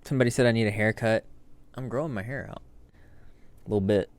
Somebody said I need a haircut. I'm growing my hair out. A little bit.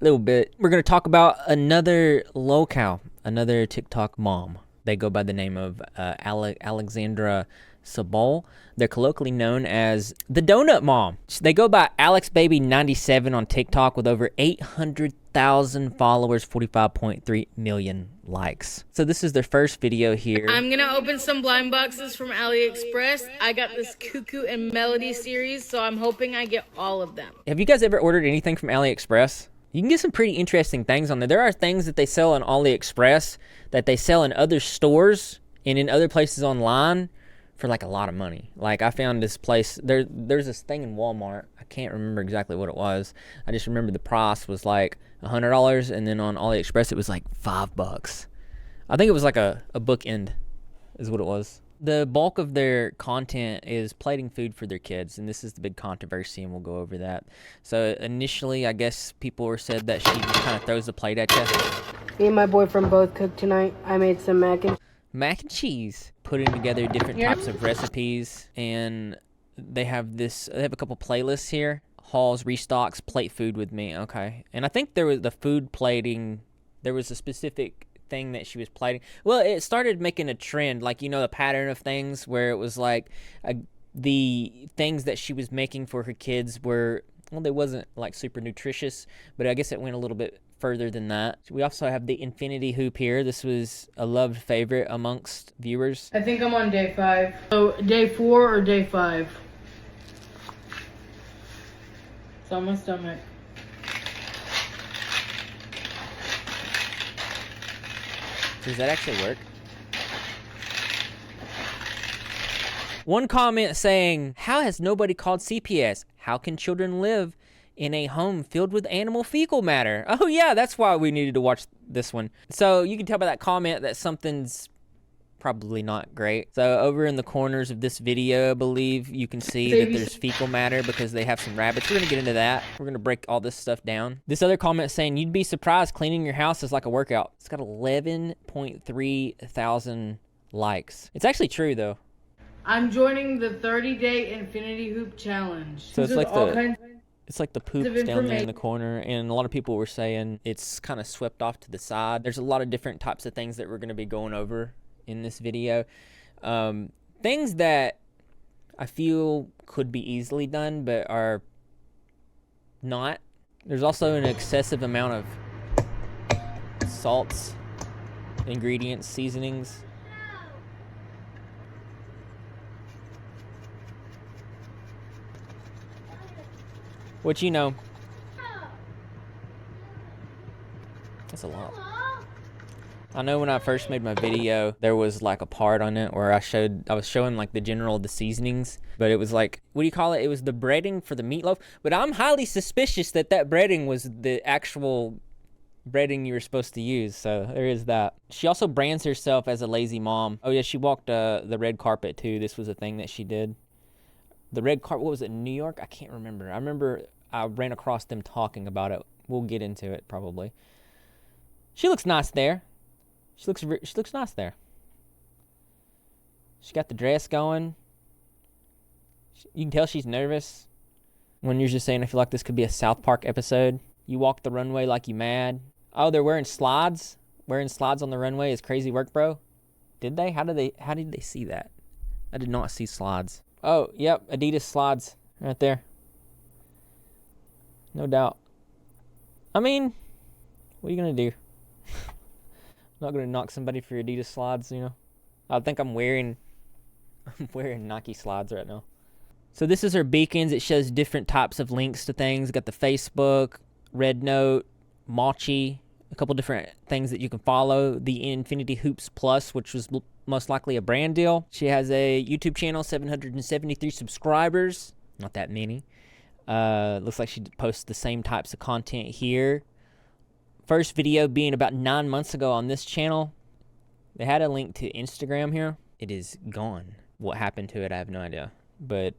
We're going to talk about another locale, another TikTok mom. They go by the name of Alexandra Sabol. They're colloquially known as the Donut Mom. They go by AlexBaby97 on TikTok with over 800,000 followers, 45.3 million likes. So this is their first video here. I'm gonna open some blind boxes from AliExpress. I got this Cuckoo and Melody series, so I'm hoping I get all of them. Have you guys ever ordered anything from AliExpress? You can get some pretty interesting things on there. There are things that they sell on AliExpress that they sell in other stores and in other places online for like a lot of money. Like I found this place, there's this thing in Walmart. I can't remember exactly what it was. I just remember the price was like $100, and then on AliExpress it was like $5. I think it was like a bookend is what it was. The bulk of their content is plating food for their kids, and this is the big controversy, and we'll go over that. So initially, I guess people were said that she just kind of throws the plate at you. Me and my boyfriend both cooked tonight. I made some mac and cheese, putting together different types of recipes, and they have a couple playlists here. Hauls, restocks, plate food with me. Okay, and I think there was the food plating. There was a specific thing that she was plating. Well, it started making a trend, like, you know, the pattern of things where it was like the things that she was making for her kids were, well, they wasn't like super nutritious, but I guess it went a little bit further than that. We also have the infinity hoop here. This was a loved favorite amongst viewers. I think I'm on day 5. So day 4 or day 5? It's on my stomach. Does that actually work? One comment saying, how has nobody called CPS? How can children live in a home filled with animal fecal matter? Oh yeah, that's why we needed to watch this one. So you can tell by that comment that something's probably not great. So over in the corners of this video, I believe you can see that there's fecal matter because they have some rabbits. We're gonna get into that. We're gonna break all this stuff down. This other comment saying, you'd be surprised cleaning your house is like a workout. It's got 11.3 thousand likes. It's actually true though. I'm joining the 30-day infinity hoop challenge. So it's like the poops down there in the corner, and a lot of people were saying it's kind of swept off to the side. There's a lot of different types of things that we're gonna be going over in this video. Things that I feel could be easily done but are not. There's also an excessive amount of salts, ingredients, seasonings. Which, you know, that's a lot. I know when I first made my video, there was like a part on it where I was showing like the seasonings, but it was like, what do you call it? It was the breading for the meatloaf, but I'm highly suspicious that breading was the actual breading you were supposed to use, so there is that. She also brands herself as a lazy mom. Oh yeah, she walked the red carpet too. This was a thing that she did. The red carpet, what was it, New York? I can't remember. I remember I ran across them talking about it. We'll get into it probably. She looks nice there. She looks nice there. She got the dress going. You can tell she's nervous. When you're just saying, I feel like this could be a South Park episode. You walk the runway like you mad. Oh, they're wearing slides. Wearing slides on the runway is crazy work, bro. Did they? How did they see that? I did not see slides. Oh, yep, Adidas slides right there. No doubt. I mean, what are you gonna do? I'm not gonna knock somebody for Adidas slides, you know. I think I'm wearing Nike slides right now. So this is her beacons. It shows different types of links to things. Got the Facebook, Red Note, Mochi, a couple different things that you can follow. The Infinity Hoops Plus, which was most likely a brand deal. She has a YouTube channel, 773 subscribers. Not that many. Looks like she posts the same types of content here. First video being about 9 months ago on this channel. They had a link to Instagram here. It is gone. What happened to it, I have no idea. But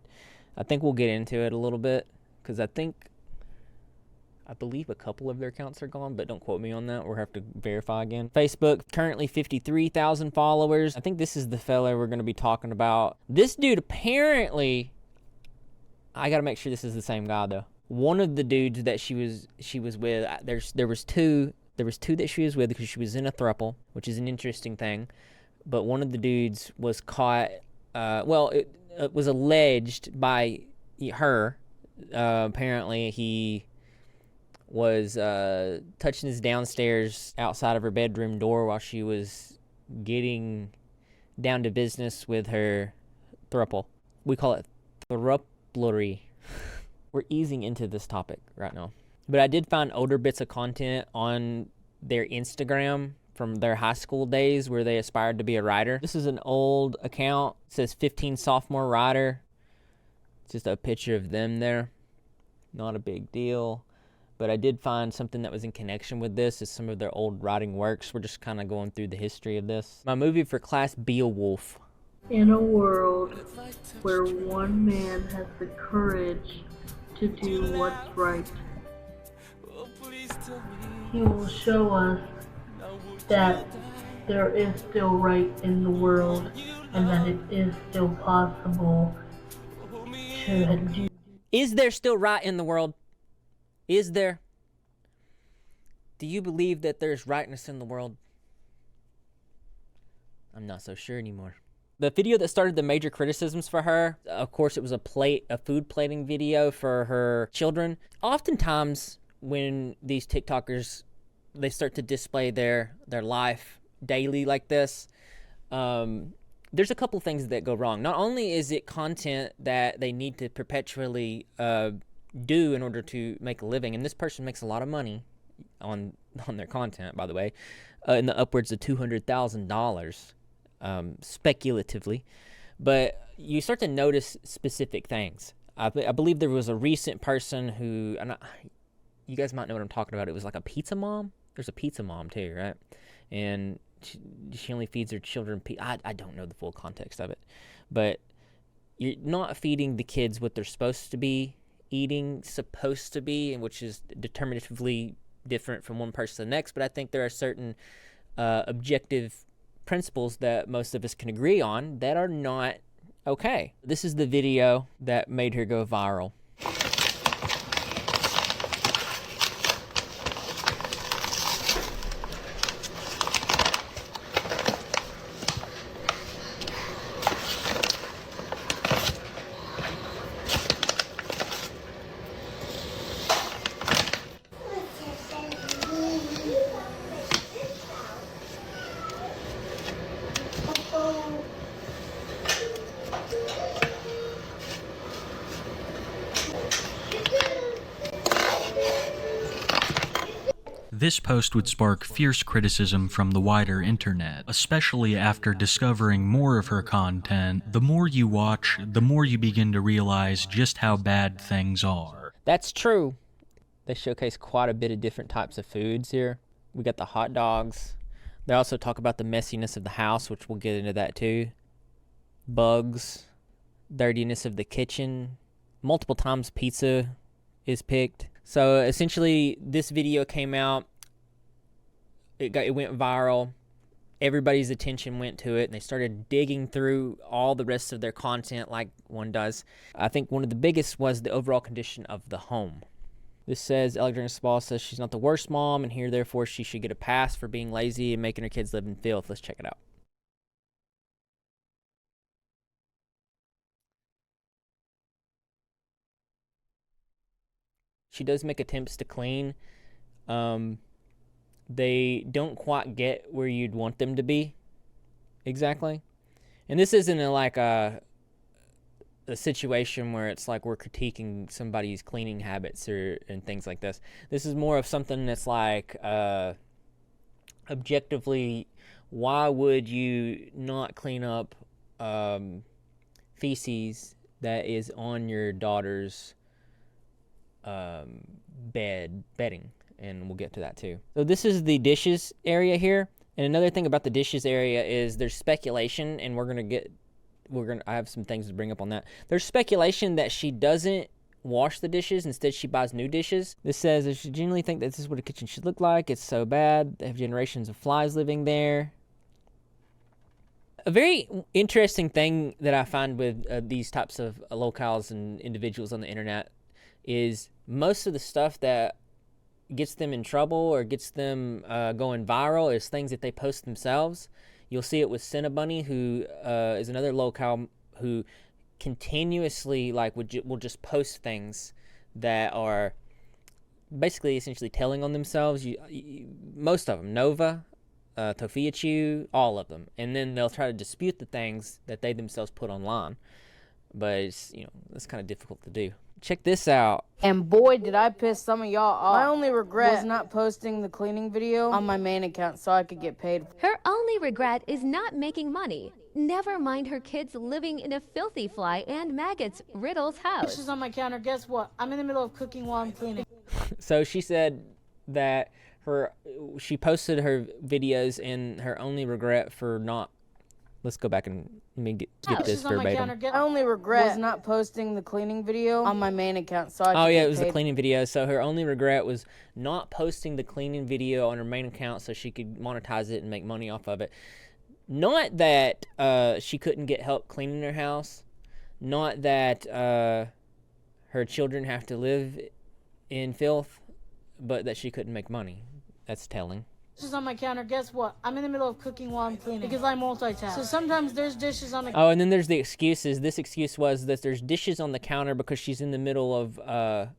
I think we'll get into it a little bit, because I believe a couple of their accounts are gone, but don't quote me on that. We'll have to verify again. Facebook, currently 53,000 followers. I think this is the fella we're going to be talking about. This dude apparently, I gotta make sure this is the same guy though. One of the dudes that she was with, there was two that she was with because she was in a throuple, which is an interesting thing. But one of the dudes was caught. It was alleged by her. Apparently, he was touching his downstairs outside of her bedroom door while she was getting down to business with her throuple. We call it throuplery. We're easing into this topic right now. But I did find older bits of content on their Instagram from their high school days where they aspired to be a writer. This is an old account. It says 15 sophomore writer. It's just a picture of them there. Not a big deal. But I did find something that was in connection with this is some of their old writing works. We're just kind of going through the history of this. My movie for class, Beowulf. In a world where one man has the courage to do what's right, he will show us that there is still right in the world and that it is still possible to do. Is there still right in the world? Is there? Do you believe that there's rightness in the world? I'm not so sure anymore. The video that started the major criticisms for her, of course, it was a food plating video for her children. Oftentimes, when these TikTokers, they start to display their life daily like this, there's a couple things that go wrong. Not only is it content that they need to perpetually do in order to make a living, and this person makes a lot of money on their content, by the way, in the upwards of $200,000. Speculatively, but you start to notice specific things. I believe there was a recent person who, you guys might know what I'm talking about. It was like a pizza mom. There's a pizza mom too, right? And she only feeds her children. I don't know the full context of it, but you're not feeding the kids what they're supposed to be eating, and which is determinatively different from one person to the next. But I think there are certain objective principles that most of us can agree on that are not okay. This is the video that made her go viral. This post would spark fierce criticism from the wider internet, especially after discovering more of her content. The more you watch, the more you begin to realize just how bad things are. That's true. They showcase quite a bit of different types of foods here. We got the hot dogs. They also talk about the messiness of the house, which we'll get into that too. Bugs, dirtiness of the kitchen. Multiple times pizza is picked. So essentially, this video came out. It went viral. Everybody's attention went to it, and they started digging through all the rest of their content like one does. I think one of the biggest was the overall condition of the home. This says, Alexandra Sabol says she's not the worst mom, and here, therefore, she should get a pass for being lazy and making her kids live in filth. Let's check it out. She does make attempts to clean. They don't quite get where you'd want them to be exactly. And this isn't a situation where it's like we're critiquing somebody's cleaning habits and things like this. This is more of something that's like objectively, why would you not clean up feces that is on your daughter's bedding? And we'll get to that too. So this is the dishes area here. And another thing about the dishes area is there's speculation, and I have some things to bring up on that. There's speculation that she doesn't wash the dishes. Instead, she buys new dishes. This says, I should genuinely think that this is what a kitchen should look like. It's so bad. They have generations of flies living there. A very interesting thing that I find with these types of locales and individuals on the internet is most of the stuff that gets them in trouble or gets them going viral is things that they post themselves. You'll see it with Cinnabunny, who is another locale who continuously will just post things that are basically essentially telling on themselves. Most of them, Nova, Tofiachu, all of them, and then they'll try to dispute the things that they themselves put online. But it's kind of difficult to do. Check this out. And boy, did I piss some of y'all off. My only regret was not posting the cleaning video on my main account so I could get paid. Her only regret is not making money. Never mind her kids living in a filthy fly and maggots riddles house. Dishes on my counter. Guess what? I'm in the middle of cooking while I'm cleaning. So she said that she posted her videos and her only regret for not. Let's go back and let me get this verbatim. My only regret was not posting the cleaning video on my main account so I could get it was paid. The cleaning video. So her only regret was not posting the cleaning video on her main account so she could monetize it and make money off of it. Not that she couldn't get help cleaning her house. Not that her children have to live in filth, but that she couldn't make money. That's telling. Dishes on my counter. Guess what? I'm in the middle of cooking while I'm cleaning because I multitask. So sometimes there's dishes on the. Oh, and then there's the excuses. This excuse was that there's dishes on the counter because she's in the middle of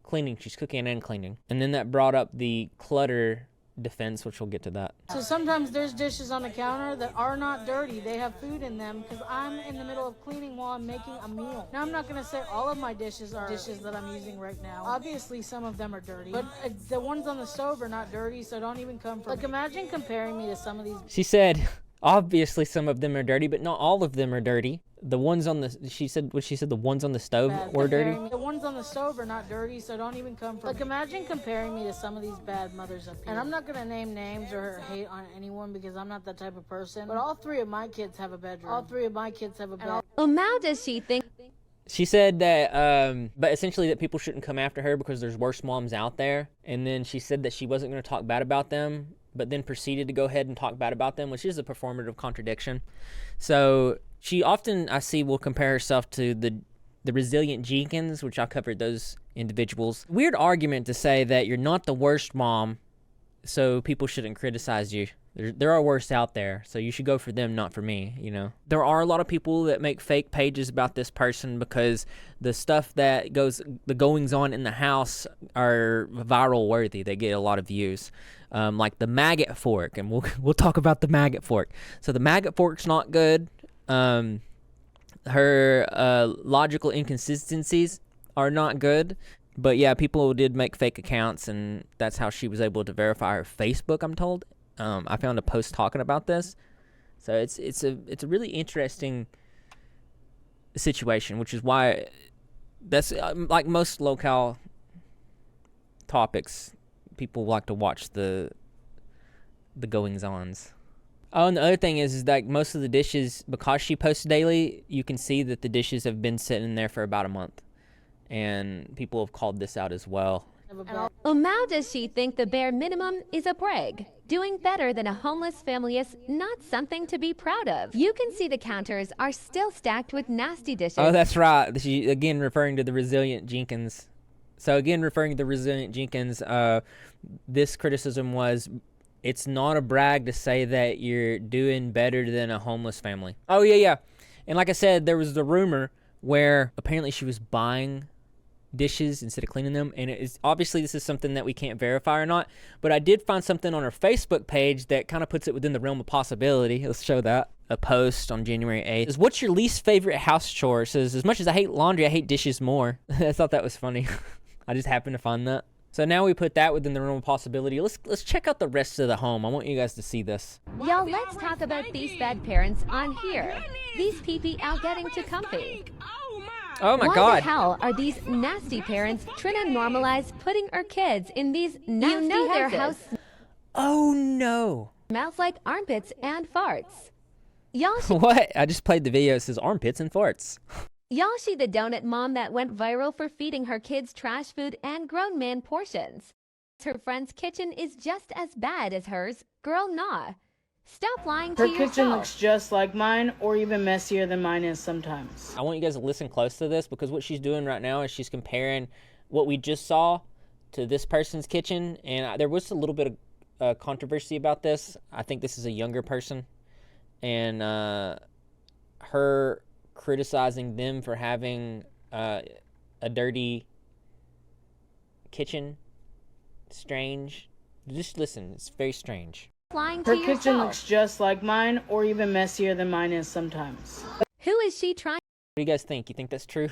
cleaning. She's cooking and cleaning, and then that brought up the clutter defense, which we'll get to that. So sometimes there's dishes on the counter that are not dirty. They have food in them because I'm in the middle of cleaning while I'm making a meal. Now I'm not going to say all of my dishes are dishes that I'm using right now. Obviously some of them are dirty, but the ones on the stove are not dirty, so don't even come from imagine comparing me to some of these. She said, obviously some of them are dirty, but not all of them are dirty. The ones on the, she said the ones on the stove were dirty? The ones on the stove are not dirty, so don't even come from imagine comparing me to some of these bad mothers up here. And I'm not going to name names or hate on anyone because I'm not that type of person, but all three of my kids have a bedroom. All three of my kids have a bed. How does she think? She said that, but essentially that people shouldn't come after her because there's worse moms out there. And then she said that she wasn't going to talk bad about them, but then proceeded to go ahead and talk bad about them, which is a performative contradiction. So she often, I see, will compare herself to the resilient Jenkins, which I covered those individuals. Weird argument to say that you're not the worst mom, so people shouldn't criticize you. There are worse out there, so you should go for them, not for me, There are a lot of people that make fake pages about this person because the stuff that the goings on in the house are viral worthy. They get a lot of views. Like the maggot fork, and we'll talk about the maggot fork. So the maggot fork's not good. Her logical inconsistencies are not good. But yeah, people did make fake accounts, and that's how she was able to verify her Facebook, I'm told. I found a post talking about this. So it's a really interesting situation, which is why that's like most locale topics, people like to watch the goings-ons. Oh, and the other thing is that most of the dishes, because she posts daily, you can see that the dishes have been sitting there for about a month. And people have called this out as well. How does she think the bare minimum is a brag? Doing better than a homeless family is not something to be proud of. You can see the counters are still stacked with nasty dishes. Oh, that's right. She, again, referring to the resilient Jenkins. So again, referring to the resilient Jenkins, this criticism was, it's not a brag to say that you're doing better than a homeless family. Oh, yeah. And like I said, there was the rumor where apparently she was buying dishes instead of cleaning them, and it is obviously this is something that we can't verify or not, but I did find something on her Facebook page that kind of puts it within the realm of possibility. Let's show that. A post on January 8th. Is, what's your least favorite house chore? It says, as much as I hate laundry, I hate dishes more. I thought that was funny. I just happened to find that. So now we put that within the realm of possibility. Let's check out the rest of the home. I want you guys to see this. Y'all, let's talk about these bad parents on here. These pee-pee out getting too comfy. Oh my God. Why the hell are these nasty parents trying to normalize putting our kids in these nasty houses? Their house Oh no. smells like armpits and farts. Y'all What? I just played the video. It says armpits and farts. Y'all see the donut mom that went viral for feeding her kids trash food and grown man portions. Her friend's kitchen is just as bad as hers. Girl, nah. Stop lying to Her yourself. kitchen looks just like mine, or even messier than mine is sometimes. I want you guys to listen close to this, because what she's doing right now is she's comparing what we just saw to this person's kitchen. And there was a little bit of controversy about this. I think this is a younger person. And her criticizing them for having a dirty kitchen. Strange. Just listen, it's very strange. Lying to Her yourself. kitchen looks just like mine, or even messier than mine is sometimes. Who is she trying What do you guys think? You think that's true?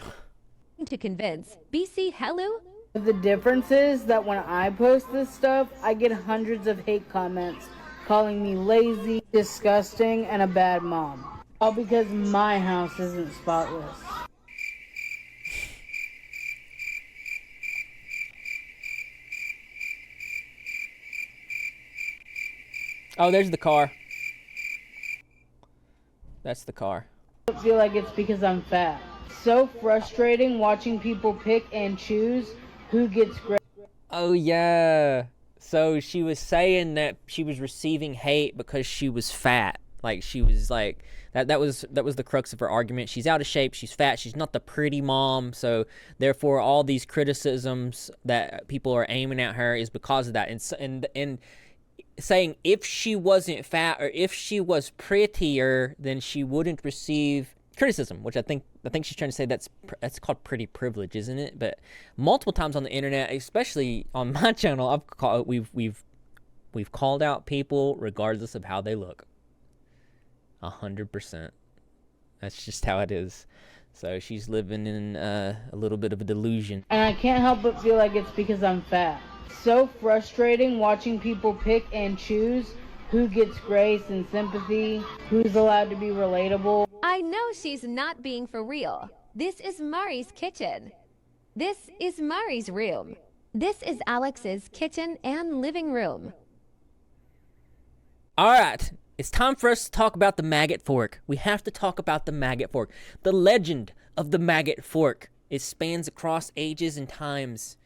to convince? BC Hello? The difference is that when I post this stuff, I get hundreds of hate comments calling me lazy, disgusting, and a bad mom. All because my house isn't spotless. Oh, there's the car. That's the car. I feel like it's because I'm fat. So frustrating watching people pick and choose who gets grades. Oh, yeah. So she was saying that she was receiving hate because she was fat. Like, she was like, that was the crux of her argument. She's out of shape, she's fat, she's not the pretty mom. So therefore all these criticisms that people are aiming at her is because of that. And saying if she wasn't fat or if she was prettier, then she wouldn't receive criticism, which I think she's trying to say that's called pretty privilege, isn't it? But multiple times on the internet, especially on my channel, we've called out people regardless of how they look. 100%. That's just how it is. So she's living in a little bit of a delusion. And I can't help but feel like it's because I'm fat. So frustrating watching people pick and choose who gets grace and sympathy, who's allowed to be relatable. I know she's not being for real. This is Mari's kitchen. This is Mari's room. This is Alex's kitchen and living room. All right, it's time for us to talk about the maggot fork. We have to talk about the maggot fork. The legend of the maggot fork. It spans across ages and times.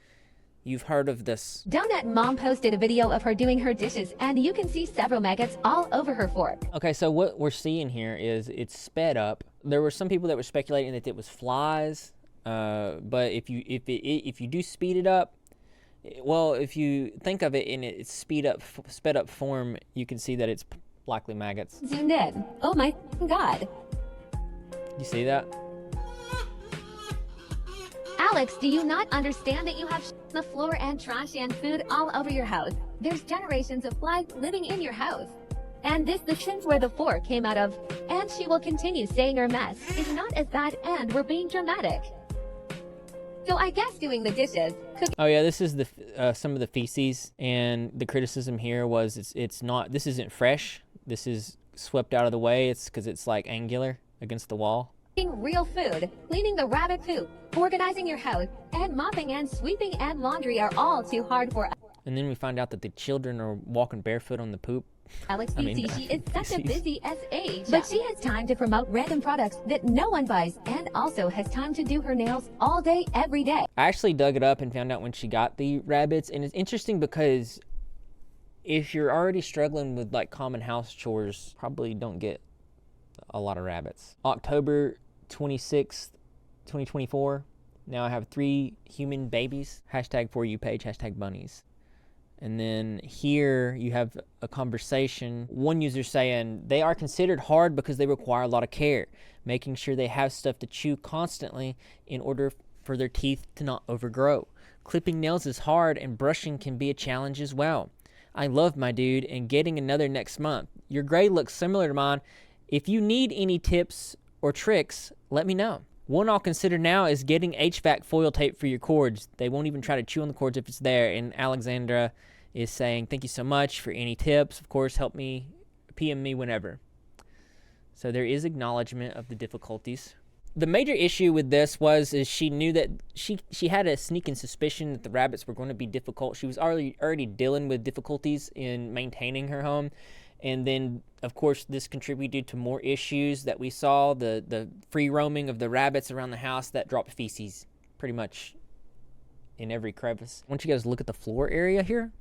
You've heard of this. Donut Mom posted a video of her doing her dishes, and you can see several maggots all over her fork. Okay, so what we're seeing here is it's sped up. There were some people that were speculating that it was flies, but if you do speed it up, well, if you think of it in its sped up form, you can see that it's likely maggots. Zoomed in. Oh my God. You see that? Alex, do you not understand that you have on the floor and trash and food all over your house? There's generations of flies living in your house. And the sins where the fork came out of, and she will continue saying her mess is not as bad, and we're being dramatic. So I guess doing the dishes, cooking. Oh yeah, this is the some of the feces, and the criticism here was it's not, this isn't fresh. This is swept out of the way. It's because it's like angular against the wall. Real food, cleaning the rabbit poop, organizing your house, and mopping and sweeping and laundry are all too hard for And then we find out that the children are walking barefoot on the poop. Alex I mean, BC. She is such a feces. busy SH, but she has time to promote random products that no one buys, and also has time to do her nails all day, every day. I actually dug it up and found out when she got the rabbits, and it's interesting because if you're already struggling with like common house chores, probably don't get a lot of rabbits. October 26th, 2024. Now I have 3 human babies. Hashtag for you page, hashtag bunnies. And then here you have a conversation. One user saying they are considered hard because they require a lot of care, making sure they have stuff to chew constantly in order for their teeth to not overgrow. Clipping nails is hard, and brushing can be a challenge as well. I love my dude, and getting another next month. Your gray looks similar to mine. If you need any tips or tricks, let me know. One I'll consider now is getting HVAC foil tape for your cords. They won't even try to chew on the cords if it's there. And Alexandra is saying, thank you so much for any tips. Of course, help me, PM me whenever. So there is acknowledgement of the difficulties. The major issue with this is she knew that she had a sneaking suspicion that the rabbits were going to be difficult. She was already dealing with difficulties in maintaining her home. And then, of course, this contributed to more issues that we saw, the free roaming of the rabbits around the house that dropped feces pretty much in every crevice. I want you guys to look at the floor area here.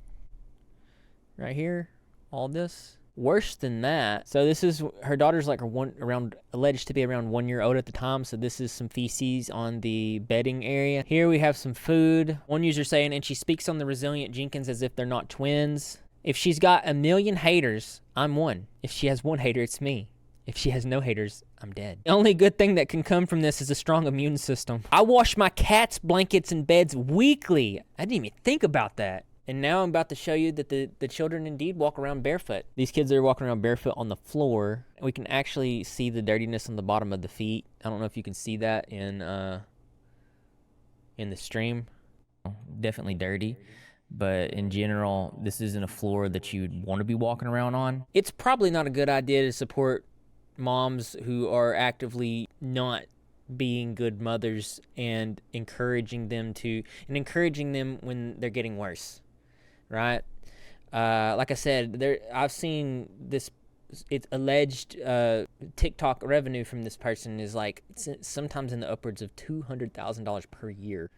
Right here. All this. Worse than that. So this is, her daughter's like alleged to be around 1 year old at the time. So this is some feces on the bedding area. Here we have some food. One user saying, and she speaks on the resilient Jenkins as if they're not twins. If she's got 1 million haters, I'm one. If she has one hater, it's me. If she has no haters, I'm dead. The only good thing that can come from this is a strong immune system. I wash my cat's blankets and beds weekly. I didn't even think about that. And now I'm about to show you that the children indeed walk around barefoot. These kids are walking around barefoot on the floor. We can actually see the dirtiness on the bottom of the feet. I don't know if you can see that in the stream. Definitely dirty. But in general, this isn't a floor that you'd want to be walking around on. It's probably not a good idea to support moms who are actively not being good mothers and encouraging them when they're getting worse. Right? Like I said, I've seen this, it's alleged TikTok revenue from this person is like sometimes in the upwards of $200,000 per year.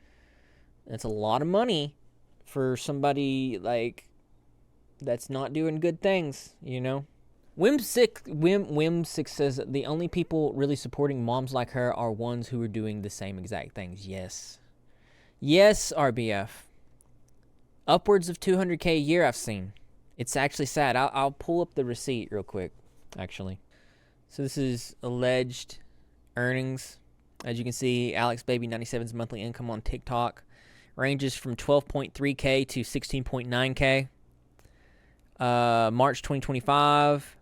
That's a lot of money for somebody like that's not doing good things, you know? Wim6 says the only people really supporting moms like her are ones who are doing the same exact things. Yes, RBF. Upwards of $200K a year I've seen. It's actually sad. I'll pull up the receipt real quick, actually. So this is alleged earnings. As you can see, Alex Baby 97's monthly income on TikTok ranges from 12.3K to 16.9K. March 2025,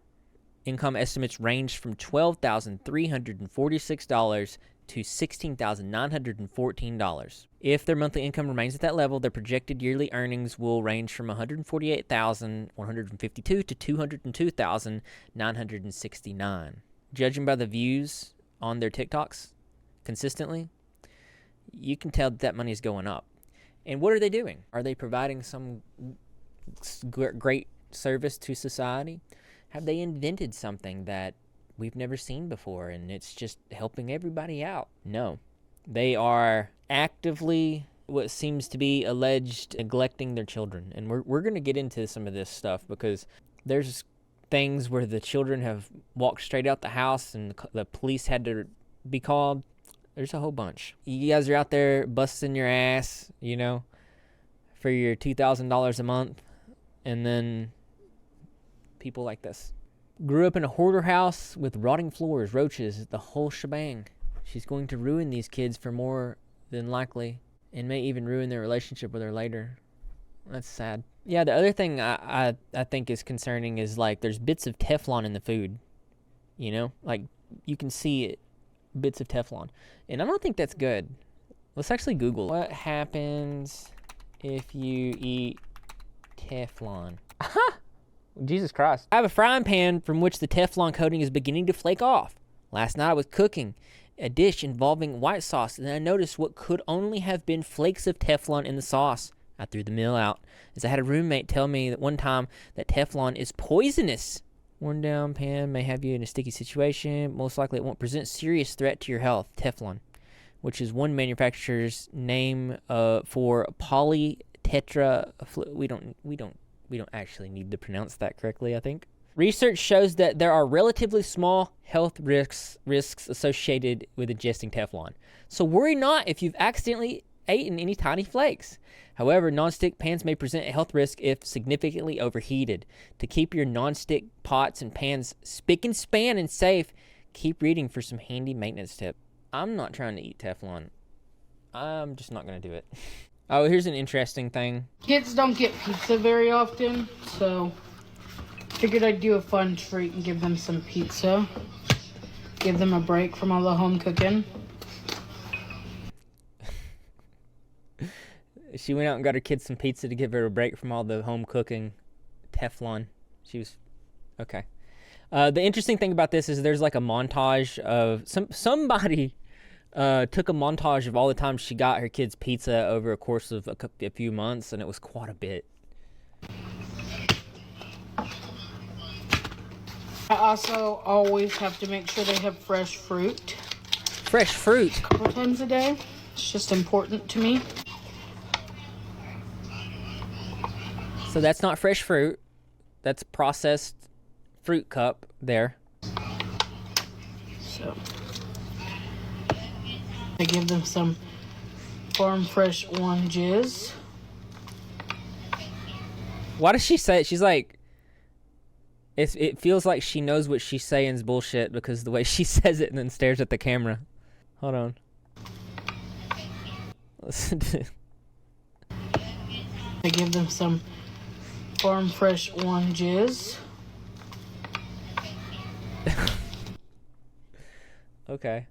income estimates range from $12,346 to $16,914. If their monthly income remains at that level, their projected yearly earnings will range from $148,152 to $202,969. Judging by the views on their TikToks consistently, you can tell that money is going up. And what are they doing? Are they providing some great service to society? Have they invented something that we've never seen before and it's just helping everybody out? No. They are actively, what seems to be alleged, neglecting their children. And we're going to get into some of this stuff because there's things where the children have walked straight out the house and the police had to be called. There's a whole bunch. You guys are out there busting your ass, you know, for your $2,000 a month. And then people like this. Grew up in a hoarder house with rotting floors, roaches, the whole shebang. She's going to ruin these kids for more than likely and may even ruin their relationship with her later. That's sad. Yeah, the other thing I think is concerning is like there's bits of Teflon in the food. You know? Like you can see it, bits of Teflon. And I don't think that's good. Let's actually Google it. What happens if you eat Teflon? Jesus Christ. I have a frying pan from which the Teflon coating is beginning to flake off. Last night I was cooking a dish involving white sauce, and I noticed what could only have been flakes of Teflon in the sauce. I threw the meal out, as I had a roommate tell me that one time that Teflon is poisonous. Worn down pan may have you in a sticky situation. Most likely it won't present serious threat to your health. Teflon, which is one manufacturer's name for polytetra. We don't actually need to pronounce that correctly, I think. Research shows that there are relatively small health risks associated with ingesting Teflon. So worry not if you've accidentally eaten any tiny flakes. However, nonstick pans may present a health risk if significantly overheated. To keep your nonstick pots and pans spick and span and safe, keep reading for some handy maintenance tips. I'm not trying to eat Teflon. I'm just not going to do it. Oh, here's an interesting thing. Kids don't get pizza very often, so figured I'd do a fun treat and give them some pizza. Give them a break from all the home cooking. She went out and got her kids some pizza to give her a break from all the home cooking. Teflon. She was... Okay. The interesting thing about this is there's like a montage of... Somebody took a montage of all the times she got her kids pizza over a course of a few months, and it was quite a bit. I also always have to make sure they have fresh fruit. Fresh fruit? A couple times a day. It's just important to me. So that's not fresh fruit. That's processed fruit cup there. So I give them some farm fresh oranges. Why does she say it? She's like, it feels like she knows what she's saying is bullshit because the way she says it and then stares at the camera. Hold on. Listen to it. I give them some farm fresh oranges. Okay.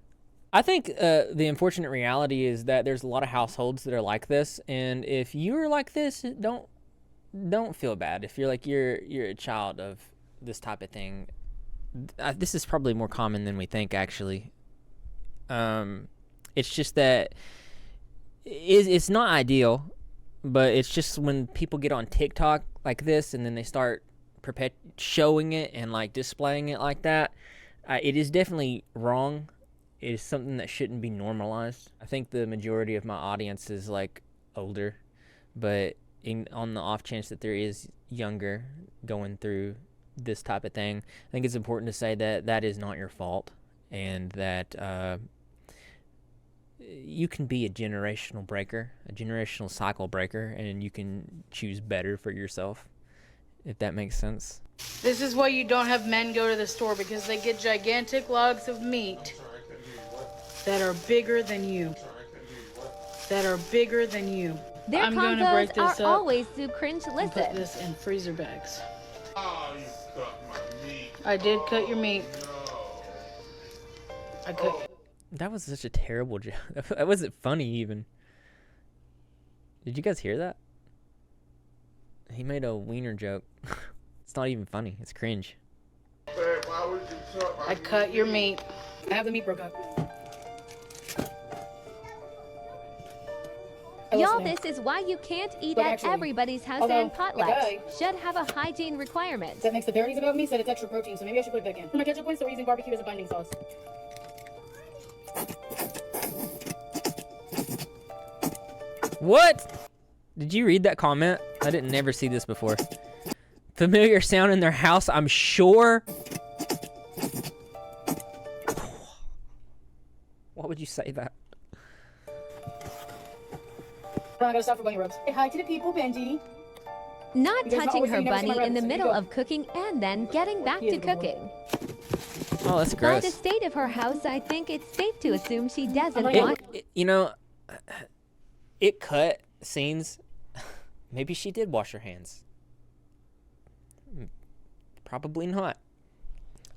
I think the unfortunate reality is that there's a lot of households that are like this, and if you're like this, don't feel bad. If you're like you're a child of this type of thing, this is probably more common than we think, actually. It's just that it's not ideal, but it's just when people get on TikTok like this and then they start showing it and like displaying it like that, it is definitely wrong. It is something that shouldn't be normalized. I think the majority of my audience is like older, but on the off chance that there is younger going through this type of thing, I think it's important to say that that is not your fault, and that you can be a generational breaker, a generational cycle breaker, and you can choose better for yourself, if that makes sense. This is why you don't have men go to the store, because they get gigantic logs of meat that are bigger than you. That are bigger than you. Their I'm going to break combos this are up always too cringe to and put listen. this in freezer bags. Oh, you cut my meat. I did cut your meat. I cut. That was such a terrible joke. That wasn't funny even. Did you guys hear that? He made a wiener joke. It's not even funny. It's cringe. Babe, why would you cut my I cut your meat. I have the meat broke up. Y'all, this is why you can't eat But at actually, everybody's house although and the potlucks. guy Should have a hygiene requirement. That makes the berries above me said it's extra protein, so maybe I should put it back in. For my ketchup points, we're using barbecue as a binding sauce. What? Did you read that comment? I didn't never see this before. Familiar sound in their house, I'm sure. Why would you say that? I gotta stop for bunny rubs. Say hi to the people, Benji. Not You guys touching always her say you never see bunny my in the rabbits, so middle you go. of cooking and then getting back He is to a good boy. cooking. Oh, that's By gross. the state of her house, I think it's safe to assume she doesn't It- want. You know, it cut scenes. Maybe she did wash her hands. Probably not.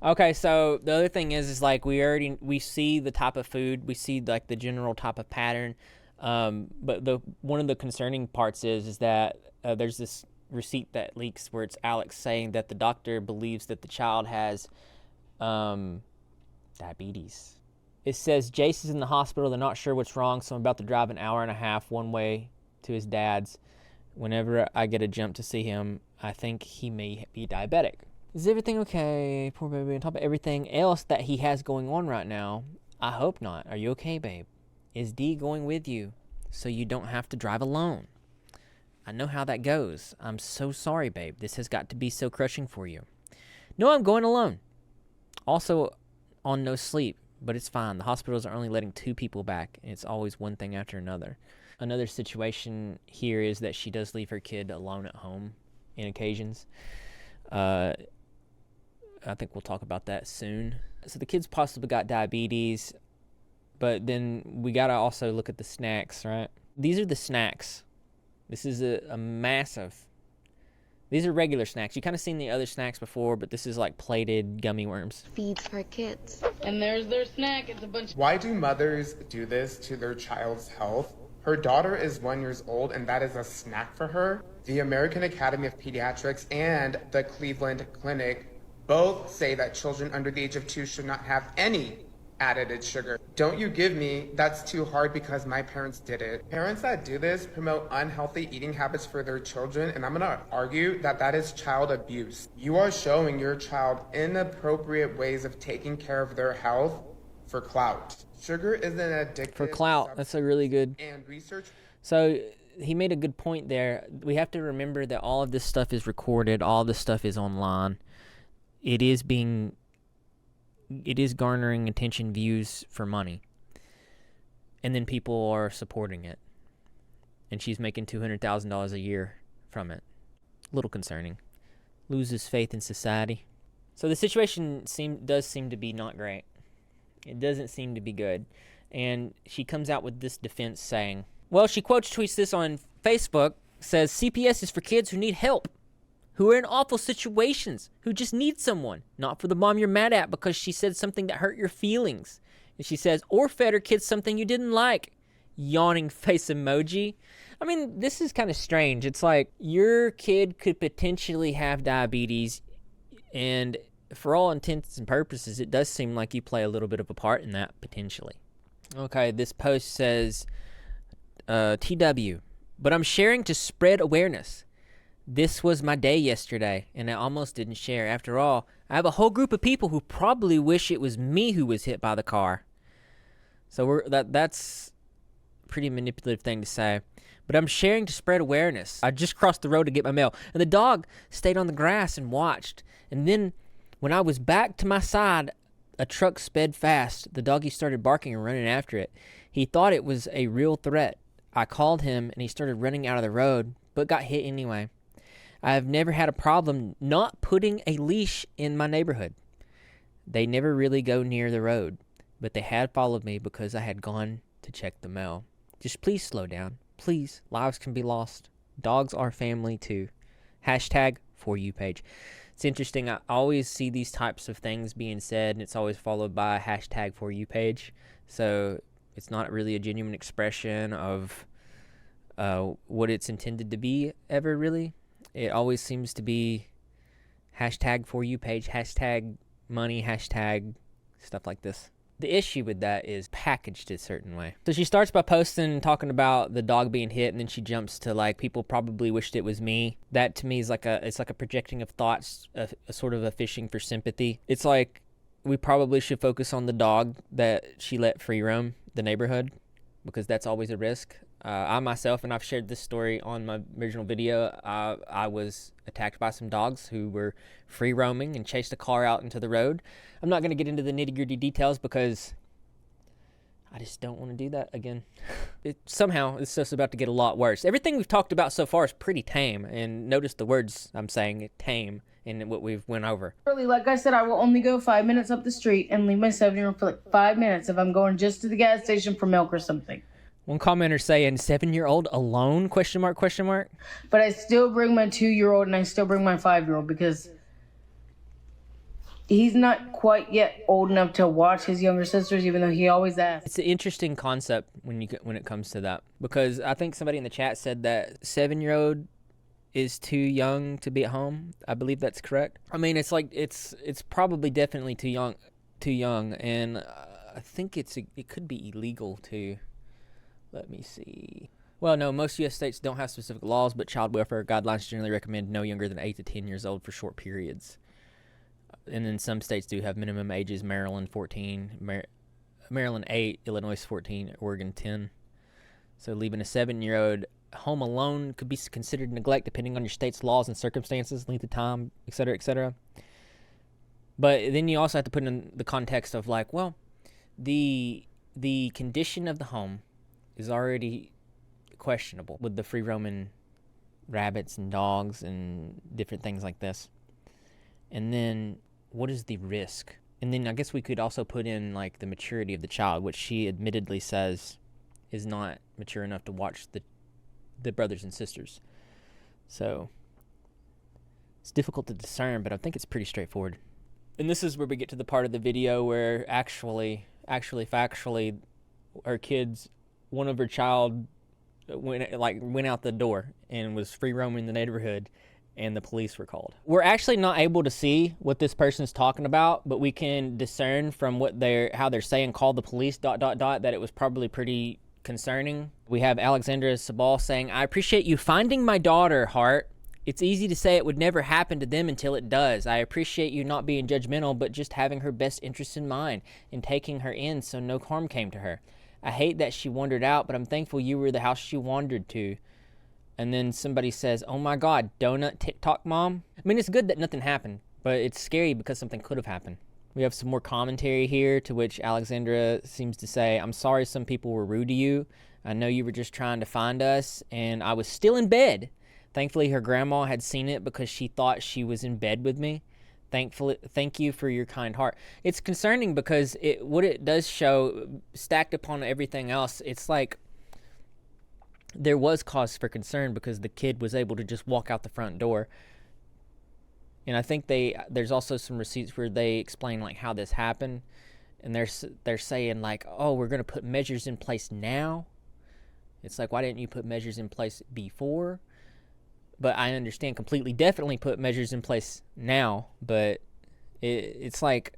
Okay, so the other thing is like we see the type of food, we see like the general type of pattern, but one of the concerning parts is that there's this receipt that leaks where it's Alex saying that the doctor believes that the child has diabetes. It says Jace is in the hospital. They're not sure what's wrong, so I'm about to drive an hour and a half one way to his dad's. Whenever I get a jump to see him, I think he may be diabetic. Is everything okay? Poor baby. On top of everything else that he has going on right now, I hope not. Are you okay, babe? Is Dee going with you so you don't have to drive alone? I know how that goes. I'm so sorry, babe. This has got to be so crushing for you. No, I'm going alone. Also on no sleep, but it's fine. The hospitals are only letting 2 people back, and it's always one thing after another. Another situation here is that she does leave her kid alone at home in occasions. I think we'll talk about that soon. So the kid's possibly got diabetes, but then we gotta also look at the snacks, right? These are the snacks. This is a massive. These are regular snacks. You kind of seen the other snacks before, but this is like plated gummy worms. Feeds for kids. And there's their snack. It's a bunch. Why do mothers do this to their child's health? Her daughter is 1 year old, and that is a snack for her. The American Academy of Pediatrics and the Cleveland Clinic both say that children under the age of 2 should not have any added sugar. Don't you give me, that's too hard because my parents did it. Parents that do this promote unhealthy eating habits for their children, and I'm gonna argue that that is child abuse. You are showing your child inappropriate ways of taking care of their health for clout. Sugar is an addictive For clout, that's a really good. and research. So he made a good point there. We have to remember that all of this stuff is recorded. All of this stuff is online. it is garnering attention, views for money. And then people are supporting it. And she's making $200,000 a year from it. A little concerning. Loses faith in society. So the situation does seem to be not great. It doesn't seem to be good. And she comes out with this defense saying, well, she tweets this on Facebook, says CPS is for kids who need help, who are in awful situations, who just need someone, not for the mom you're mad at because she said something that hurt your feelings. And she says, or fed her kids something you didn't like. Yawning face emoji. I mean, this is kind of strange. It's like your kid could potentially have diabetes, and for all intents and purposes, it does seem like you play a little bit of a part in that, potentially. Okay, this post says, TW, but I'm sharing to spread awareness. This was my day yesterday, and I almost didn't share. After all, I have a whole group of people who probably wish it was me who was hit by the car. So that's a pretty manipulative thing to say. But I'm sharing to spread awareness. I just crossed the road to get my mail, and the dog stayed on the grass and watched. And then when I was back to my side, a truck sped fast. The doggy started barking and running after it. He thought it was a real threat. I called him, and he started running out of the road, but got hit anyway. I have never had a problem not putting a leash in my neighborhood. They never really go near the road, but they had followed me because I had gone to check the mail. Just please slow down. Please, lives can be lost. Dogs are family too. Hashtag For You page. It's interesting. I always see these types of things being said, and it's always followed by a hashtag For You page. So it's not really a genuine expression of what it's intended to be ever, really. It always seems to be hashtag For You page, hashtag money, hashtag stuff like this. The issue with that is packaged a certain way. So she starts by posting, talking about the dog being hit, and then she jumps to like, people probably wished it was me. That to me is like it's like a projecting of thoughts, a sort of a fishing for sympathy. It's like, we probably should focus on the dog that she let free roam the neighborhood, because that's always a risk. I myself, and I've shared this story on my original video, I was attacked by some dogs who were free roaming and chased a car out into the road. I'm not going to get into the nitty-gritty details because I just don't want to do that again. Somehow, it's just about to get a lot worse. Everything we've talked about so far is pretty tame, and notice the words I'm saying, tame, in what we've went over. Like I said, I will only go 5 minutes up the street and leave my 7-year-old for like 5 minutes if I'm going just to the gas station for milk or something. One commenter saying, 7-year-old alone, question mark, question mark. But I still bring my 2-year-old and I still bring my 5-year-old because he's not quite yet old enough to watch his younger sisters, even though he always asks. It's an interesting concept when it comes to that, because I think somebody in the chat said that 7-year-old is too young to be at home. I believe that's correct. I mean, it's like it's probably definitely too young, and I think it could be illegal too. Let me see. Well, no, most U.S. states don't have specific laws, but child welfare guidelines generally recommend no younger than 8 to 10 years old for short periods. And then some states do have minimum ages. Maryland 14, Maryland 8, Illinois 14, Oregon 10. So leaving a 7-year-old home alone could be considered neglect depending on your state's laws and circumstances, length of time, et cetera, et cetera. But then you also have to put in the context of like, well, the condition of the home is already questionable with the free roaming rabbits and dogs and different things like this. And then what is the risk? And then I guess we could also put in like the maturity of the child, which she admittedly says is not mature enough to watch the brothers and sisters. So it's difficult to discern, but I think it's pretty straightforward. And this is where we get to the part of the video where actually factually, her kids, one of her child went out the door and was free roaming the neighborhood, and the police were called. We're actually not able to see what this person's talking about, but we can discern from how they're saying call the police ... that it was probably pretty concerning. We have Alexandra Sabol saying, I appreciate you finding my daughter, Hart. It's easy to say it would never happen to them until it does. I appreciate you not being judgmental, but just having her best interests in mind and taking her in so no harm came to her. I hate that she wandered out, but I'm thankful you were the house she wandered to. And then somebody says, oh my God, donut TikTok mom? I mean, it's good that nothing happened, But it's scary because something could have happened. We have some more commentary here, to which Alexandra seems to say, I'm sorry some people were rude to you. I know you were just trying to find us, and I was still in bed. Thankfully, her grandma had seen it because she thought she was in bed with me. Thank you for your kind heart. It's concerning because what it does show, stacked upon everything else, it's like there was cause for concern because the kid was able to just walk out the front door. And I think there's also some receipts where they explain like how this happened, and they're saying like, oh, we're gonna put measures in place now. It's like, why didn't you put measures in place before? But I understand completely, definitely put measures in place now, but it's like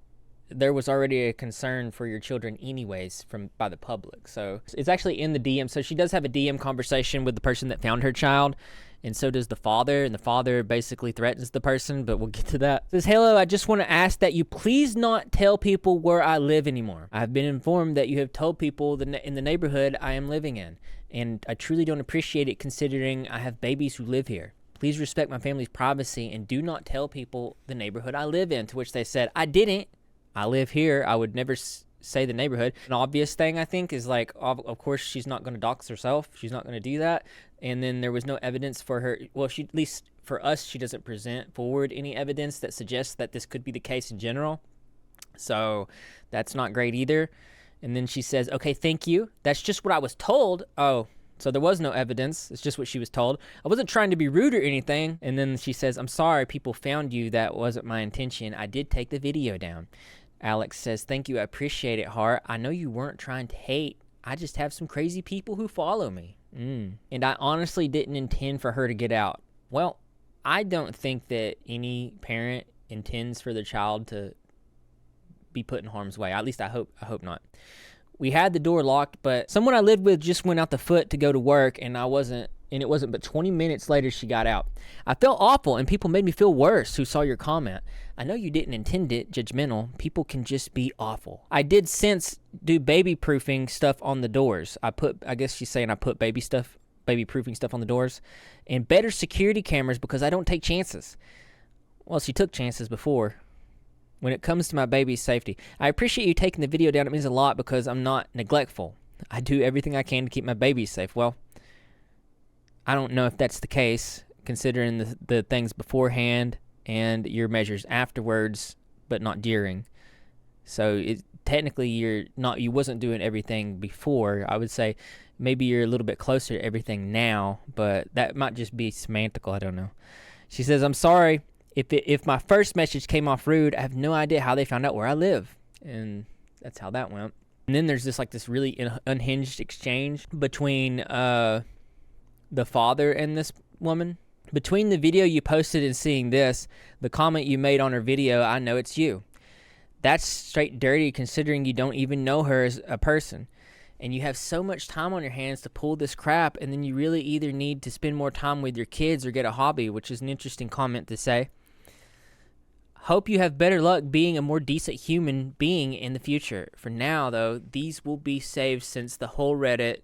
there was already a concern for your children anyways by the public. So it's actually in the DM. So she does have a DM conversation with the person that found her child, and so does the father, and the father basically threatens the person, but we'll get to that. It says, hello, I just want to ask that you please not tell people where I live anymore. I've been informed that you have told people in the neighborhood I am living in, and I truly don't appreciate it considering I have babies who live here. Please respect my family's privacy and do not tell people the neighborhood I live in, to which they said, I didn't. I live here. I would never say the neighborhood. An obvious thing, I think, is like, of course, she's not going to dox herself. She's not going to do that. And then there was no evidence for her. Well, at least for us, she doesn't present forward any evidence that suggests that this could be the case in general. So that's not great either. And then she says, okay, thank you. That's just what I was told. Oh, so there was no evidence. It's just what she was told. I wasn't trying to be rude or anything. And then she says, I'm sorry people found you. That wasn't my intention. I did take the video down. Alex says, thank you. I appreciate it, Hart. I know you weren't trying to hate. I just have some crazy people who follow me. And I honestly didn't intend for her to get out. Well, I don't think that any parent intends for their child to be put in harm's way. At least I hope not. We had the door locked, but someone I lived with just went out the foot to go to work, and it wasn't but 20 minutes later she got out. I felt awful, and people made me feel worse who saw your comment. I know you didn't intend it, judgmental. People can just be awful. I did since do baby proofing stuff on the doors. I guess she's saying I put baby proofing stuff on the doors, and better security cameras because I don't take chances. Well, she took chances before. When it comes to my baby's safety, I appreciate you taking the video down. It means a lot because I'm not neglectful. I do everything I can to keep my baby safe. Well, I don't know if that's the case, considering the things beforehand and your measures afterwards, but not during. So technically, you wasn't doing everything before. I would say maybe you're a little bit closer to everything now, but that might just be semantical. I don't know. She says, I'm sorry. If my first message came off rude, I have no idea how they found out where I live. And that's how that went. And then there's this really unhinged exchange between the father and this woman. Between the video you posted and seeing this, the comment you made on her video, I know it's you. That's straight dirty considering you don't even know her as a person. And you have so much time on your hands to pull this crap, and then you really either need to spend more time with your kids or get a hobby, which is an interesting comment to say. Hope you have better luck being a more decent human being in the future. For now, though, these will be saved since the whole Reddit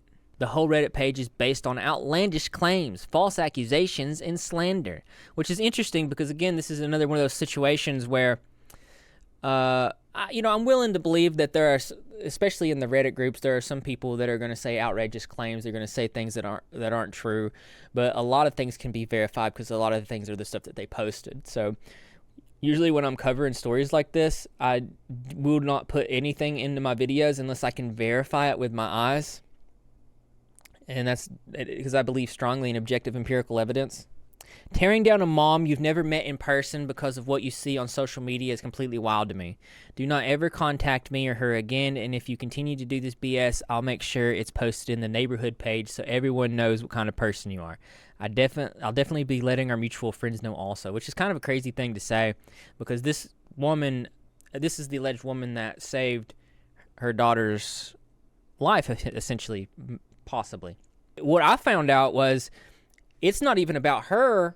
page is based on outlandish claims, false accusations, and slander. Which is interesting because, again, this is another one of those situations where, I'm willing to believe that there are, especially in the Reddit groups, there are some people that are going to say outrageous claims. They're going to say things that aren't true. But a lot of things can be verified because a lot of the things are the stuff that they posted. So usually when I'm covering stories like this, I will not put anything into my videos unless I can verify it with my eyes. And that's because I believe strongly in objective empirical evidence. Tearing down a mom you've never met in person because of what you see on social media is completely wild to me. Do not ever contact me or her again, and if you continue to do this BS, I'll make sure it's posted in the neighborhood page so everyone knows what kind of person you are. I'll definitely be letting our mutual friends know also, which is kind of a crazy thing to say because this is the alleged woman that saved her daughter's life, essentially, possibly. What I found out was it's not even about her,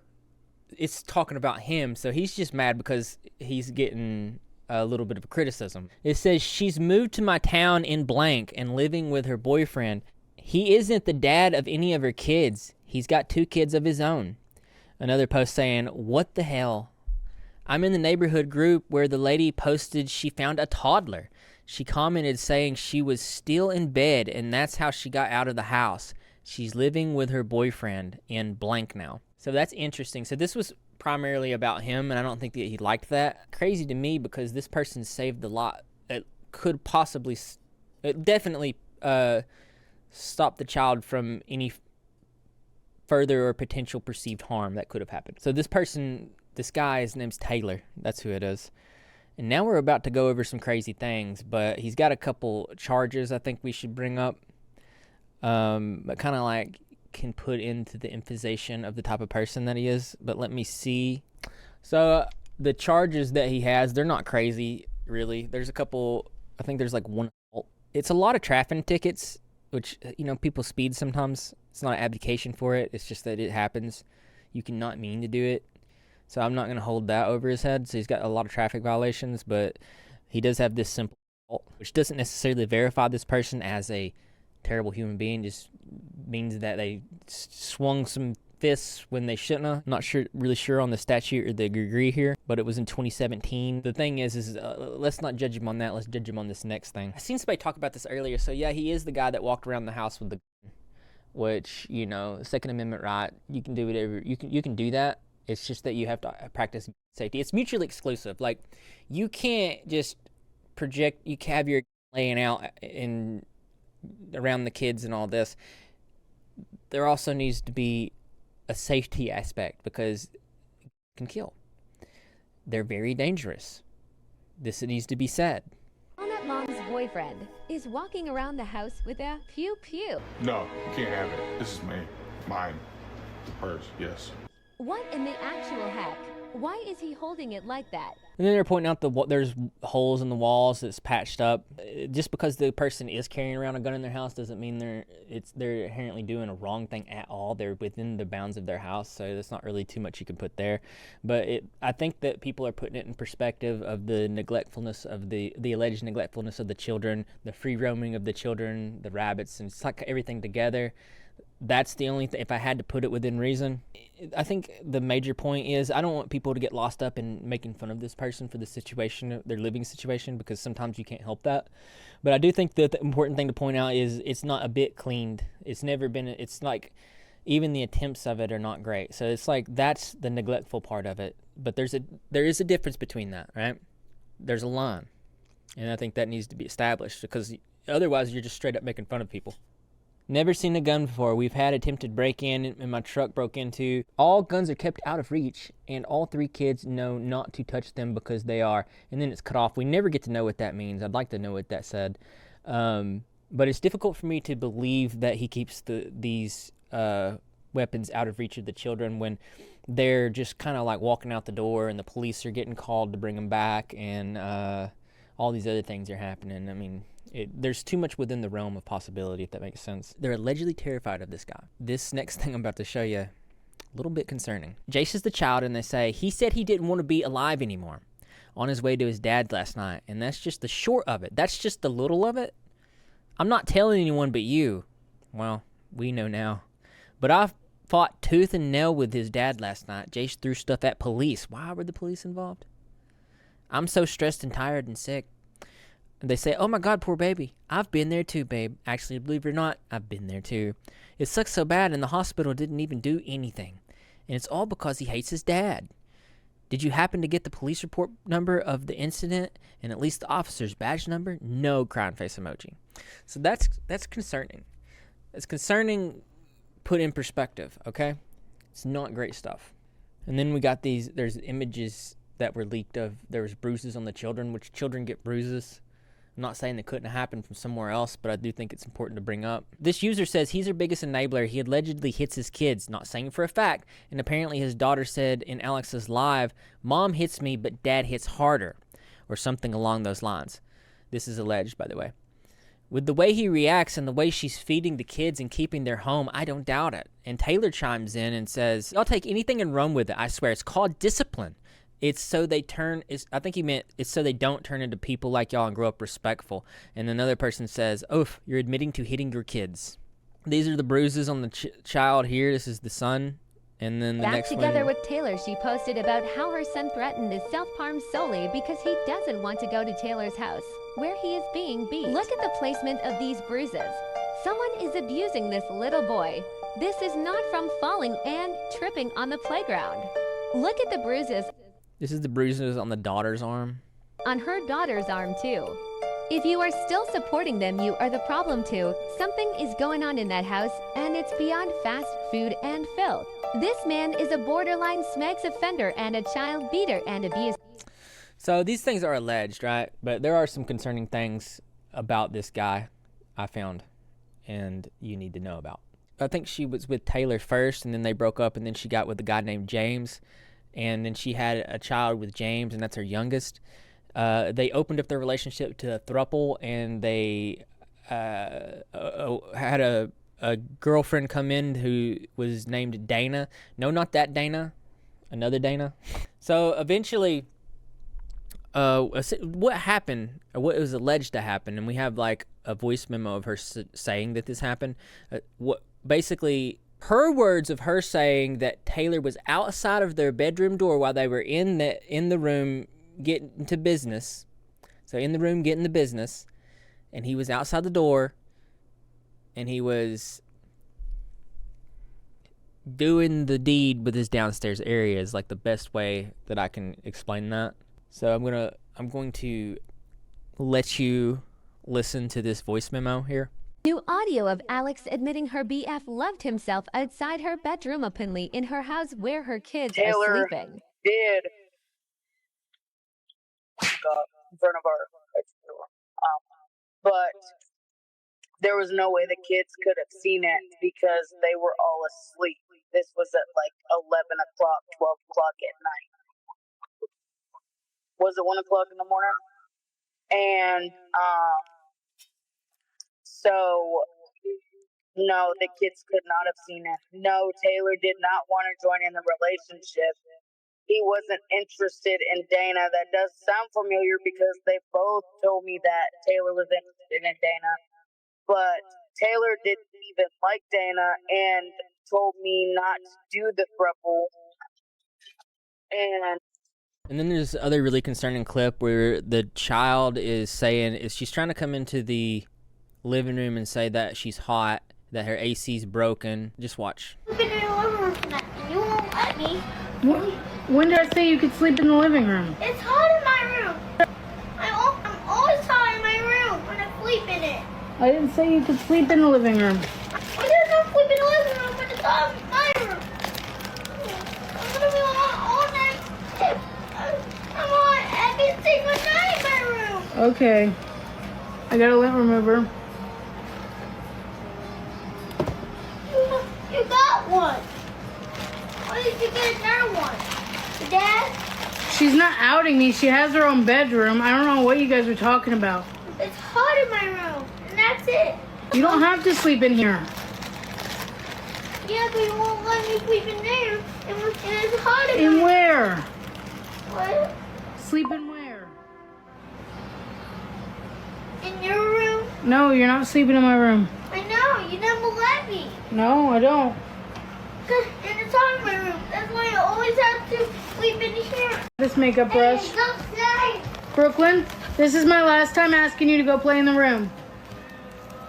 it's talking about him, so he's just mad because he's getting a little bit of a criticism. It says, she's moved to my town in blank and living with her boyfriend. He isn't the dad of any of her kids. He's got 2 kids of his own. Another post saying, what the hell? I'm in the neighborhood group where the lady posted she found a toddler. She commented saying she was still in bed and that's how she got out of the house. She's living with her boyfriend in blank now. So that's interesting. So this was primarily about him, and I don't think that he liked that. Crazy to me because this person saved a lot. It could possibly, it definitely stop the child from any further or potential perceived harm that could have happened. So this person, this guy, his name's Taylor. That's who it is. And now we're about to go over some crazy things, but he's got a couple charges I think we should bring up. But kind of like can put into the emphasization of the type of person that he is. But let me see. So the charges that he has, they're not crazy, really. There's a couple, I think there's like one. It's a lot of traffic tickets, which, you know, people speed sometimes. It's not an abdication for it. It's just that it happens. You cannot mean to do it. So I'm not going to hold that over his head. So he's got a lot of traffic violations, but he does have this simple fault, which doesn't necessarily verify this person as a terrible human being. Just means that they swung some fists when they shouldn't have. Not really sure on the statute or the degree here, but it was in 2017. The thing is let's not judge him on that. Let's judge him on this next thing. I seen somebody talk about this earlier. So yeah, he is the guy that walked around the house with the gun, which, you know, Second Amendment right. You can do whatever. You can do that. It's just that you have to practice safety. It's mutually exclusive. Like, you can't just project, you can have your laying out in around the kids and all this. There also needs to be a safety aspect because it can kill. They're very dangerous. This needs to be said. Donut Mom's boyfriend is walking around the house with a pew-pew. No, you can't have it. This is mine. Hers, yes. What in the actual heck? Why is he holding it like that? And then they're pointing out there's holes in the walls that's patched up. Just because the person is carrying around a gun in their house doesn't mean they're inherently doing a wrong thing at all. They're within the bounds of their house, so there's not really too much you can put there. But I think that people are putting it in perspective of the neglectfulness of the alleged neglectfulness of the children, the free roaming of the children, the rabbits, and it's like everything together. That's the only thing, if I had to put it within reason. I think the major point is I don't want people to get lost up in making fun of this person for the situation, their living situation, because sometimes you can't help that. But I do think that the important thing to point out is it's not a bit cleaned. It's never been, it's like even the attempts of it are not great. So it's like that's the neglectful part of it. But there is a difference between that, right? There's a line. And I think that needs to be established because otherwise you're just straight up making fun of people. Never seen a gun before. We've had attempted break-in and my truck broke into. All guns are kept out of reach and all 3 kids know not to touch them because they are. And then it's cut off. We never get to know what that means. I'd like to know what that said. But it's difficult for me to believe that he keeps these weapons out of reach of the children when they're just kind of like walking out the door and the police are getting called to bring them back and all these other things are happening. I mean, there's too much within the realm of possibility, if that makes sense. They're allegedly terrified of this guy. This next thing I'm about to show you, a little bit concerning. Jace is the child, and they say, he said he didn't want to be alive anymore on his way to his dad last night, and that's just the short of it. That's just the little of it. I'm not telling anyone but you. Well, we know now. But I fought tooth and nail with his dad last night. Jace threw stuff at police. Why were the police involved? I'm so stressed and tired and sick. They say, oh my God, poor baby. I've been there too, babe. Actually, believe it or not, I've been there too. It sucks so bad and the hospital didn't even do anything. And it's all because he hates his dad. Did you happen to get the police report number of the incident and at least the officer's badge number? No crying face emoji. So that's concerning. It's concerning put in perspective, okay? It's not great stuff. And then we got there's images that were leaked of, there was bruises on the children, which children get bruises. I'm not saying that couldn't have happened from somewhere else, but I do think it's important to bring up. This user says he's her biggest enabler. He allegedly hits his kids, not saying for a fact. And apparently his daughter said in Alex's live, Mom hits me, but Dad hits harder, or something along those lines. This is alleged, by the way. With the way he reacts and the way she's feeding the kids and keeping their home, I don't doubt it. And Taylor chimes in and says, I'll take anything and run with it. I swear, it's called discipline. It's so they I think he meant it's so they don't turn into people like y'all and grow up respectful. And another person says, oof, you're admitting to hitting your kids. These are the bruises on the child here. This is the son And then the Back next together one, with Taylor, she posted about how her son threatened to self-harm solely because he doesn't want to go to Taylor's house, where he is being beat. Look at the placement of these bruises. Someone is abusing this little boy. This is not from falling and tripping on the playground. Look at the bruises this is the bruises on the daughter's arm. on her daughter's arm too. If you are still supporting them, you are the problem too. Something is going on in that house, and it's beyond fast food and filth. This man is a borderline smegs offender and a child beater and abuser. So these things are alleged, right? But there are some concerning things about this guy I found and you need to know about. I think she was with Taylor first, and then they broke up, and then she got with a guy named James, and then she had a child with James, and that's her youngest. They opened up their relationship to a throuple, and they had a girlfriend come in who was named Dana. No, not that Dana. Another Dana. So eventually, what happened, or what was alleged to happen, and we have like a voice memo of her saying that this happened. Basically, her words of her saying that Taylor was outside of their bedroom door while they were in the room getting to business. So in the room getting the business, and he was outside the door, and he was doing the deed with his downstairs area is like the best way that I can explain that. So I'm going to let you listen to this voice memo here. New audio of Alex admitting her BF loved himself outside her bedroom openly in her house where her kids Taylor are sleeping. did in front of our bedroom door. But there was no way the kids could have seen it because they were all asleep. This was at like 11 o'clock, 12 o'clock at night. Was it 1 o'clock in the morning? And so, no, the kids could not have seen it. No, Taylor did not want to join in the relationship. He wasn't interested in Dana. That does sound familiar because they both told me that Taylor was interested in Dana. But Taylor didn't even like Dana and told me not to do the throuple. And then there's this other really concerning clip where the child is saying, she's trying to come into the living room and say that she's hot, that her AC's broken. Just watch. I've been in the living room tonight. You won't let me. When did I say you could sleep in the living room? It's hot in my room. I'm always hot in my room when I sleep in it. I didn't say you could sleep in the living room. I didn't know sleep in the living room, but it's hot in my room. I'm gonna be hot all night. I'm hot every single night in my room. Okay. I got a lint remover. You got one. Why did you get another one? Dad? She's not outing me. She has her own bedroom. I don't know what you guys are talking about. It's hot in my room, and that's it. You don't have to sleep in here. Yeah, but you won't let me sleep in there. And it's hot in In my where? What? Sleep in where? In your room? No, you're not sleeping in my room. I know, you never let me. No, I don't. And it's hot in my room. That's why I always have to sleep in here. This makeup brush. Hey, don't say. Brooklyn, this is my last time asking you to go play in the room.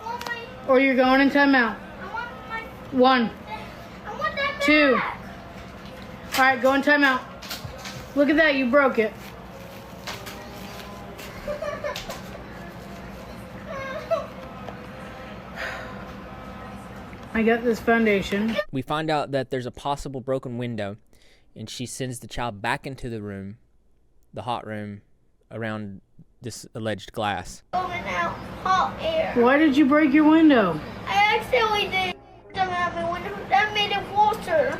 I want my, Or you're going in timeout. I want my, 1, I want that 2. back. All right, go in timeout. Look at that, you broke it. I got this foundation. We find out that there's a possible broken window, and she sends the child back into the room, the hot room, around this alleged glass. Going out hot air. Why did you break your window? I accidentally did something out my window. That made it water.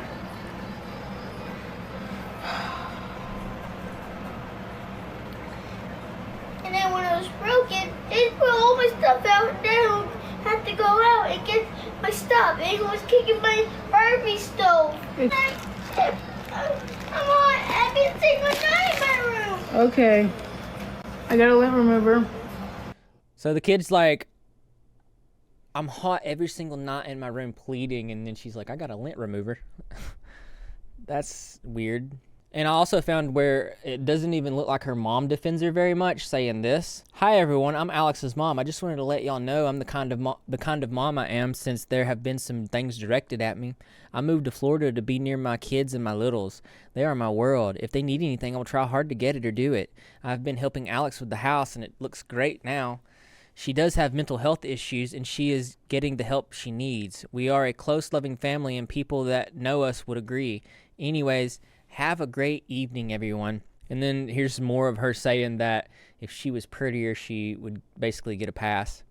And then when it was broken, it put all my stuff out. And then I had to go out and get my stuff. And it was kicking my Barbie stove. I'm on every single night in my room. Okay. I got a lint remover. So the kid's like, I'm hot every single night in my room pleading, and then she's like, I got a lint remover. That's weird. And I also found where it doesn't even look like her mom defends her very much, saying this. Hi everyone, I'm Alex's mom. I just wanted to let y'all know I'm the kind of mom I am, since there have been some things directed at me. I moved to Florida to be near my kids and my littles. They are my world. If they need anything, I will try hard to get it or do it. I've been helping Alex with the house and it looks great now. She does have mental health issues and she is getting the help she needs. We are a close, loving family and people that know us would agree. Anyways, have a great evening, everyone. And then here's more of her saying that if she was prettier, she would basically get a pass.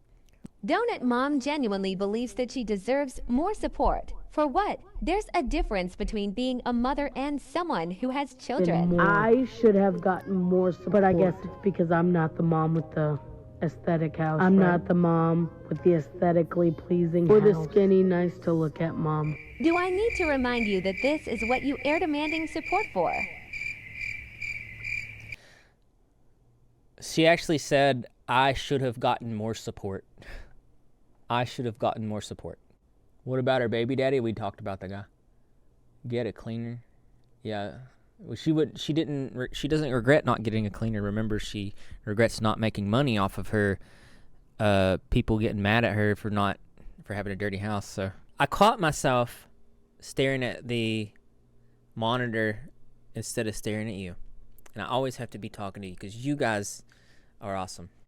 Donut Mom genuinely believes that she deserves more support. For what? There's a difference between being a mother and someone who has children. I should have gotten more support, but I guess it's because I'm not the mom with the aesthetic house. I'm not the mom with the aesthetically pleasing house. Or the skinny, nice to look at mom. Do I need to remind you that this is what you are demanding support for? She actually said, I should have gotten more support. I should have gotten more support. What about her baby daddy? We talked about the guy. Get a cleaner. Yeah. Well, she doesn't regret not getting a cleaner. Remember, she regrets not making money off of her people getting mad at her for having a dirty house. So I caught myself staring at the monitor instead of staring at you. And I always have to be talking to you because you guys are awesome.